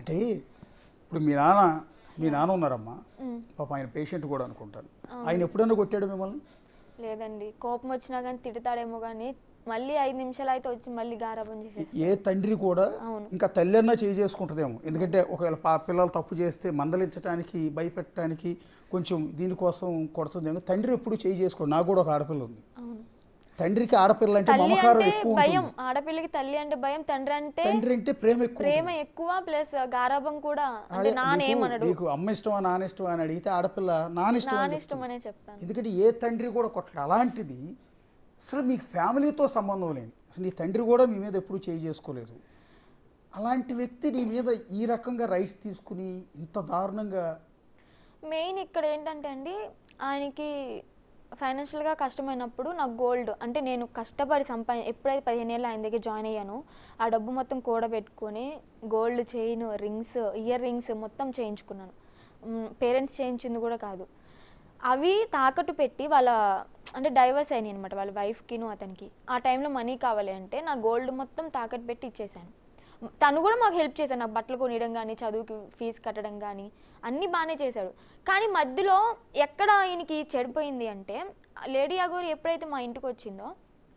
అంటే ఇప్పుడు మీ నాన్న ఉన్నారమ్మా, పాప ఆయన పేషెంట్ కూడా అనుకుంటాను. ఆయన ఎప్పుడన్నా కొట్టాడు మిమ్మల్ని? లేదండి, కోపం వచ్చినా కానీ తిడతాడేమో కానీ మళ్ళీ 5 నిమిషాలు అయితే వచ్చి మళ్ళీ గారాబం చేసేది. ఏ తండ్రి కూడా ఇంకా తల్లి అన్నా చేసుకుంటుందేమో. ఎందుకంటే ఒకవేళ పిల్లలు తప్పు చేస్తే మందలించడానికి భయపెట్టడానికి కొంచెం దీనికోసం కొడుతుందేమో. తండ్రి ఎప్పుడు చేసుకోడు. నాకు కూడా ఒక ఆడపిల్ల ఉంది. తండ్రికి ఆడపిల్ల అంటే మమకారం ఎక్కువ, భయం. ఆడపిల్లకి తల్లి అంటే భయం, తండ్రి అంటే ప్రేమ ఎక్కువ, ప్లస్ గారాబం కూడా. అంటే నానేమనడు. నీకు అమ్మ ఇష్టమా నాన్న ఇష్టమా అని అడిగితే ఆడపిల్ల నానిష్టం అనే చెప్తాను. ఎందుకంటే ఏ తండ్రి కూడా కొట్టడు. అలాంటిది అసలు మీకు ఫ్యామిలీతో సంబంధం లేని, అసలు నీ తండ్రి కూడా మీ మీద ఎప్పుడు చేసుకోలేదు. అలాంటి వ్యక్తి నీ మీద ఈ రకంగా రైట్స్ తీసుకుని ఇంత దారుణంగా. మెయిన్ ఇక్కడ ఏంటంటే అండి, ఆయనకి ఫైనాన్షియల్గా కష్టమైనప్పుడు నాకు గోల్డ్ అంటే నేను కష్టపడి ఎప్పుడైతే 15 ఏళ్ళు ఆయన దగ్గర జాయిన్ అయ్యానో ఆ డబ్బు మొత్తం కూడబెట్టుకొని gold chain, rings, ear rings మొత్తం చేయించుకున్నాను. పేరెంట్స్ చేయించింది కూడా కాదు. అవి తాకట్టు పెట్టి వాళ్ళ అంటే డైవర్స్ అయినాయి అనమాట, వాళ్ళ వైఫ్కిను అతనికి. ఆ టైంలో మనీ కావాలి అంటే నా గోల్డ్ మొత్తం తాకట్టు పెట్టి ఇచ్చేసాను. తను కూడా మాకు హెల్ప్ చేశాడు, నాకు బట్టలు కొనియడం కానీ, చదువుకి ఫీజు కట్టడం కానీ అన్నీ బాగానే చేశాడు. కానీ మధ్యలో ఎక్కడ ఈయనకి చెడిపోయింది అంటే, లేడీ అగోరి ఎప్పుడైతే మా ఇంటికి వచ్చిందో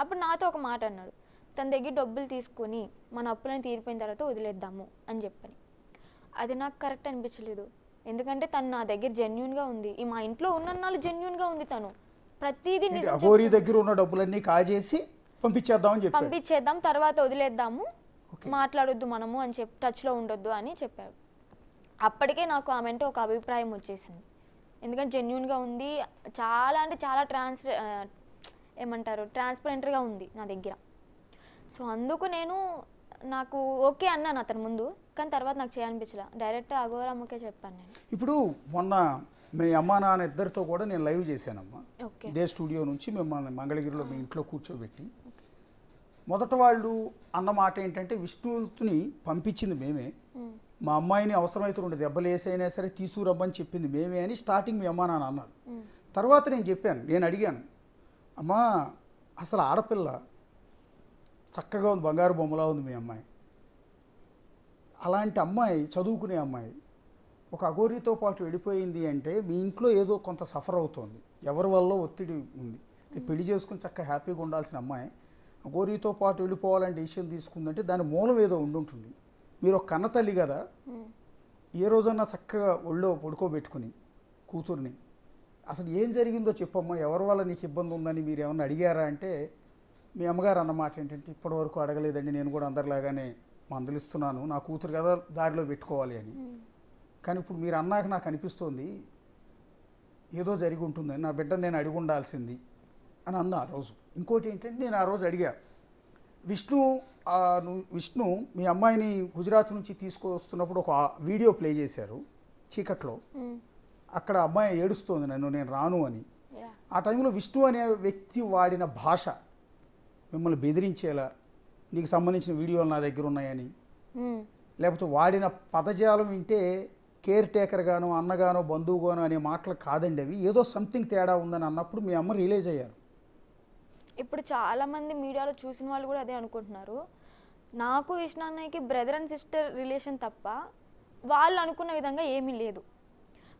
అప్పుడు నాతో ఒక మాట అన్నాడు, తన దగ్గర డబ్బులు తీసుకొని మన అప్పులను తీరిపోయిన తర్వాత వదిలేద్దాము అని చెప్పని. అది నాకు కరెక్ట్ అనిపించలేదు. ఎందుకంటే తను నా దగ్గర జెన్యూన్గా ఉంది, ఈ మా ఇంట్లో ఉన్నన్నాళ్ళు జెన్యూన్గా ఉంది. తను ప్రతిదీ అగోరి దగ్గర ఉన్న డబ్బులన్నీ కాజేసి పంపించేద్దాం, తర్వాత వదిలేద్దాము, మాట్లాడొద్దు మనము అని చెప్పి, టచ్లో ఉండొద్దు అని చెప్పాడు. అప్పటికే నాకు ఆమె అంటే ఒక అభిప్రాయం వచ్చేసింది. ఎందుకంటే జెన్యూన్గా ఉంది, చాలా అంటే చాలా ట్రాన్స్పరెంట్గా ఉంది నా దగ్గర. సో అందుకు నాకు ఓకే అన్నాను అతని ముందు. కానీ తర్వాత నాకు చేయాలనిపించలే, డైరెక్ట్ అఘోరమ్మకే చెప్పాను నేను. ఇప్పుడు మొన్న మీ అమ్మ నాన్న ఇద్దరితో కూడా నేను లైవ్ చేశానమ్మా. ఇదే స్టూడియో నుంచి మిమ్మల్ని మంగళగిరిలో మీ ఇంట్లో కూర్చోబెట్టి మొదట వాళ్ళు అన్న మాట ఏంటంటే, విష్ణుని పంపించింది మేమే, మా అమ్మాయిని అవసరమైతే 2 దెబ్బలు వేసైనా సరే తీసుకురమ్మని చెప్పింది మేమే అని స్టార్టింగ్ మీ అమ్మ నాన్న అన్నారు. తర్వాత నేను అడిగాను, అమ్మా అసలు ఆడపిల్ల చక్కగా ఉంది, బంగారు బొమ్మలా ఉంది మీ అమ్మాయి, అలాంటి అమ్మాయి చదువుకునే అమ్మాయి ఒక అఘోరితో పాటు వెళ్ళిపోయింది అంటే మీ ఇంట్లో ఏదో కొంత సఫర్ అవుతోంది, ఎవరి వల్ల ఒత్తిడి ఉంది. పెళ్లి చేసుకుని చక్కగా హ్యాపీగా ఉండాల్సిన అమ్మాయి అఘోరితో పాటు వెళ్ళిపోవాలని డెసిషన్ తీసుకుందంటే దాని మూలం ఏదో ఉండుంటుంది. మీరు ఒక కన్న తల్లి కదా, ఏ రోజన్నా చక్కగా ఒళ్ళో పడుకోబెట్టుకుని కూతుర్ని అసలు ఏం జరిగిందో చెప్పమ్మా, ఎవరి వల్ల నీకు ఇబ్బంది ఉందని మీరు ఏమన్నా అడిగారా అంటే మీ అమ్మగారు అన్నమాట ఏంటంటే, ఇప్పటివరకు అడగలేదండి, నేను కూడా అందరిలాగానే మందలిస్తున్నాను, నా కూతురు కదా దారిలో పెట్టుకోవాలి అని. కానీ ఇప్పుడు మీరు అన్నాక నాకు అనిపిస్తోంది ఏదో జరిగి ఉంటుందని, నా బిడ్డను నేను అడిగి ఉండాల్సింది అని అంది ఆ రోజు. ఇంకోటి ఏంటంటే, నేను ఆ రోజు అడిగా, విష్ణు మీ అమ్మాయిని గుజరాత్ నుంచి తీసుకొస్తున్నప్పుడు ఒక వీడియో ప్లే చేశారు చీకట్లో. అక్కడ అమ్మాయి ఏడుస్తోంది నేను రాను అని. ఆ టైంలో విష్ణు అనే వ్యక్తి వాడిన భాష మిమ్మల్ని బెదిరించేలా, నీకు సంబంధించిన వీడియోలు నా దగ్గర ఉన్నాయని, లేకపోతే వాడిన పదజాలం వింటే కేర్ టేకర్గానో అన్నగానో బంధువుగానో అనే మాటలు కాదండి అవి, ఏదో సంథింగ్ తేడా ఉందని అన్నప్పుడు మీ అమ్మ రియలైజ్ అయ్యారు. ఇప్పుడు చాలామంది మీడియాలో చూసిన వాళ్ళు కూడా అదే అనుకుంటున్నారు. నాకు విష్ణు అన్నయ్యకి బ్రదర్ అండ్ సిస్టర్ రిలేషన్ తప్ప వాళ్ళు అనుకున్న విధంగా ఏమీ లేదు.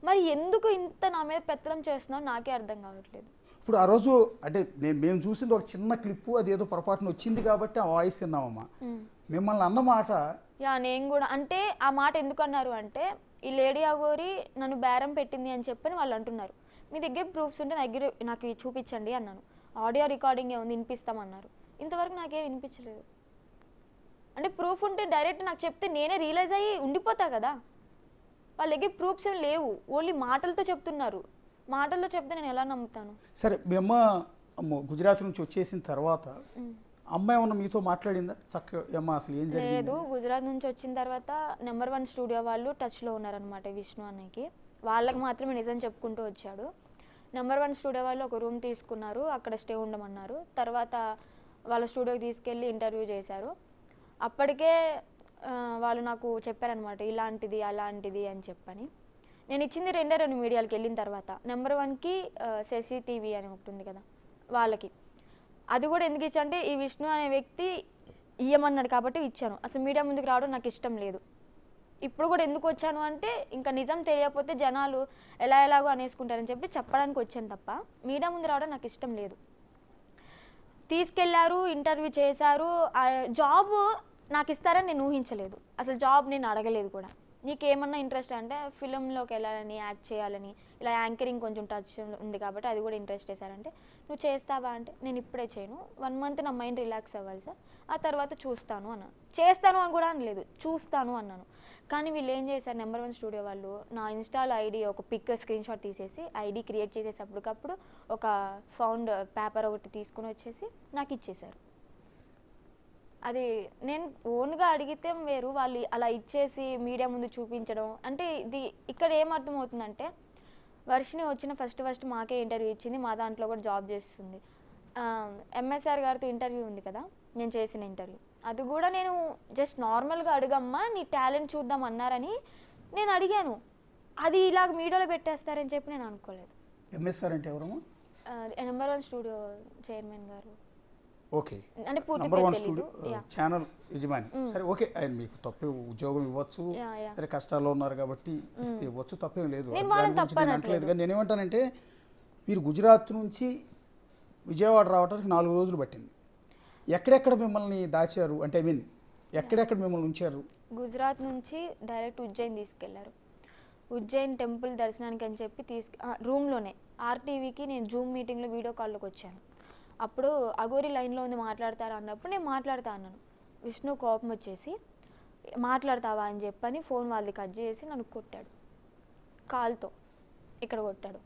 మరి ఎందుకు ఇంత నా మీద పెత్తనం చేస్తున్నావు నాకే అర్థం కావట్లేదు. ఇప్పుడు ఆ రోజు అంటే మేము చూసింది ఒక చిన్న క్లిప్పు, అది ఏదో పొరపాటున వచ్చింది కాబట్టి ఆ వాయిస్ తిన్నామమ్మా. మిమ్మల్ని అన్నమాట నేను కూడా అంటే ఆ మాట ఎందుకు అన్నారు అంటే, ఈ లేడీ అఘోరి నన్ను బేరం పెట్టింది అని చెప్పని వాళ్ళు అంటున్నారు. మీ దగ్గర ప్రూఫ్స్ ఉంటే నాకు చూపించండి అన్నాను. ఆడియో రికార్డింగ్ ఏముంది వినిపిస్తామన్నారు. ఇంతవరకు నాకేం వినిపించలేదు. అంటే ప్రూఫ్ ఉంటే డైరెక్ట్ నాకు చెప్తే నేనే రియలైజ్ అయ్యి ఉండిపోతా కదా. వాళ్ళ దగ్గర ప్రూఫ్స్ ఏం లేవు, ఓన్లీ మాటలతో చెప్తున్నారు. మాటల్లో చెప్తే నేను ఎలా నమ్ముతాను? సరే, మీ అమ్మ గుజరాత్ నుంచి వచ్చేసిన తర్వాత అమ్మాయి ఏమన్నా మీతో మాట్లాడిందా? చక్కగా అమ్మ అసలు ఏం జరిగింది? లేదు, గుజరాత్ నుంచి వచ్చిన తర్వాత నెంబర్ 1 స్టూడియో వాళ్ళు టచ్లో ఉన్నారనమాట విష్ణు అన్నయ్యకి. వాళ్ళకి మాత్రమే నిజం చెప్పుకుంటూ వచ్చాడు. నెంబర్ 1 స్టూడియో వాళ్ళు ఒక రూమ్ తీసుకున్నారు, అక్కడ స్టే ఉండమన్నారు. తర్వాత వాళ్ళ స్టూడియోకి తీసుకెళ్ళి ఇంటర్వ్యూ చేశారు. అప్పటికే వాళ్ళు నాకు చెప్పారనమాట, ఇలాంటిది అలాంటిది అని చెప్పని. నేను ఇచ్చింది 2 మీడియాలకు వెళ్ళిన తర్వాత నెంబర్ 1కి శశి టీవీ అని ఒకటి ఉంది కదా వాళ్ళకి. అది కూడా ఎందుకు ఇచ్చా అంటే, ఈ విష్ణు అనే వ్యక్తి ఇయ్యమన్నాడు కాబట్టి ఇచ్చాను. అసలు మీడియా ముందుకు రావడం నాకు ఇష్టం లేదు. ఇప్పుడు కూడా ఎందుకు వచ్చాను అంటే ఇంకా నిజం తెలియకపోతే జనాలు ఎలాగో అనేసుకుంటారని చెప్పి చెప్పడానికి వచ్చాను తప్ప మీడియా ముందు రావడం నాకు ఇష్టం లేదు. తీసుకెళ్లారు, ఇంటర్వ్యూ చేశారు. జాబ్ నాకు ఇస్తారని నేను ఊహించలేదు. అసలు జాబ్ నేను అడగలేదు కూడా. నీకేమన్నా ఇంట్రెస్ట్ అంటే ఫిలింలోకి వెళ్ళాలని, యాక్ట్ చేయాలని, ఇలా యాంకరింగ్ కొంచెం టచ్ ఉంది కాబట్టి అది కూడా ఇంట్రెస్ట్ చేశారంటే నువ్వు చేస్తావా అంటే నేను ఇప్పుడే చేయను, 1 మంత్ నా మైండ్ రిలాక్స్ అవ్వాలి సార్, ఆ తర్వాత చూస్తాను అన్నాను. చేస్తాను అని కూడా అనలేదు, చూస్తాను అన్నాను. కానీ వీళ్ళు ఏం చేశారు, నెంబర్ 1 స్టూడియో వాళ్ళు నా ఇన్స్టాల్ ఐడి ఒక పిక్ స్క్రీన్ షాట్ తీసేసి ఐడి క్రియేట్ చేసేటప్పటికప్పుడు ఒక ఫౌండ్ పేపర్ ఒకటి తీసుకుని వచ్చేసి నాకు ఇచ్చేశారు. అది నేను ఓన్గా అడిగితే వేరు, వాళ్ళు అలా ఇచ్చేసి మీడియా ముందు చూపించడం అంటే ఇది ఇక్కడ ఏమర్థమవుతుందంటే వర్షిని వచ్చిన ఫస్ట్ మాకే ఇంటర్వ్యూ ఇచ్చింది, మా దాంట్లో కూడా జాబ్ చేస్తుంది. ఎంఎస్ఆర్ గారితో ఇంటర్వ్యూ ఉంది కదా, నేను చేసిన ఇంటర్వ్యూ అది కూడా నేను జస్ట్ నార్మల్గా అడుగమ్మా నీ టాలెంట్ చూద్దాం అన్నారని నేను అడిగాను. అది ఇలాగ మీడియాలో పెట్టేస్తారని చెప్పి నేను అనుకోలేదు. ఎంఎస్ఆర్ అంటే ఎవరమ్మా? నెంబర్ 1 స్టూడియో చైర్మన్ గారు. ఓకే, అంటే నెంబర్ 1 స్టూడియో ఛానల్ యజమాని. సరే ఓకే, ఆయన మీకు తప్పే ఉద్యోగం ఇవ్వచ్చు, సరే కష్టాల్లో ఉన్నారు కాబట్టి ఇస్తే ఇవ్వచ్చు, తప్పేం లేదు, అంటలేదు. కానీ నేనేమంటానంటే మీరు గుజరాత్ నుంచి విజయవాడ రావడానికి 4 రోజులు పట్టింది. ఎక్కడెక్కడ మిమ్మల్ని దాచారు అంటే ఐ మీన్ ఎక్కడెక్కడ మిమ్మల్ని ఉంచారు? గుజరాత్ నుంచి డైరెక్ట్ ఉజ్జయిన్ తీసుకెళ్లారు. ఉజ్జయిన్ టెంపుల్ దర్శనానికి అని చెప్పి రూమ్లోనే ఆర్టీవీకి నేను జూమ్ మీటింగ్లో వీడియో కాల్లోకి వచ్చాను. అప్పుడు అఘోరి లైన్లో ఉంది మాట్లాడతారా అన్నప్పుడు నేను మాట్లాడతా అన్నాను. విష్ణు కోపం వచ్చేసి మాట్లాడతావా అని చెప్పని ఫోన్ వాళ్ళది కట్ చేసి నన్ను కొట్టాడు, కాల్తో ఇక్కడ కొట్టాడు.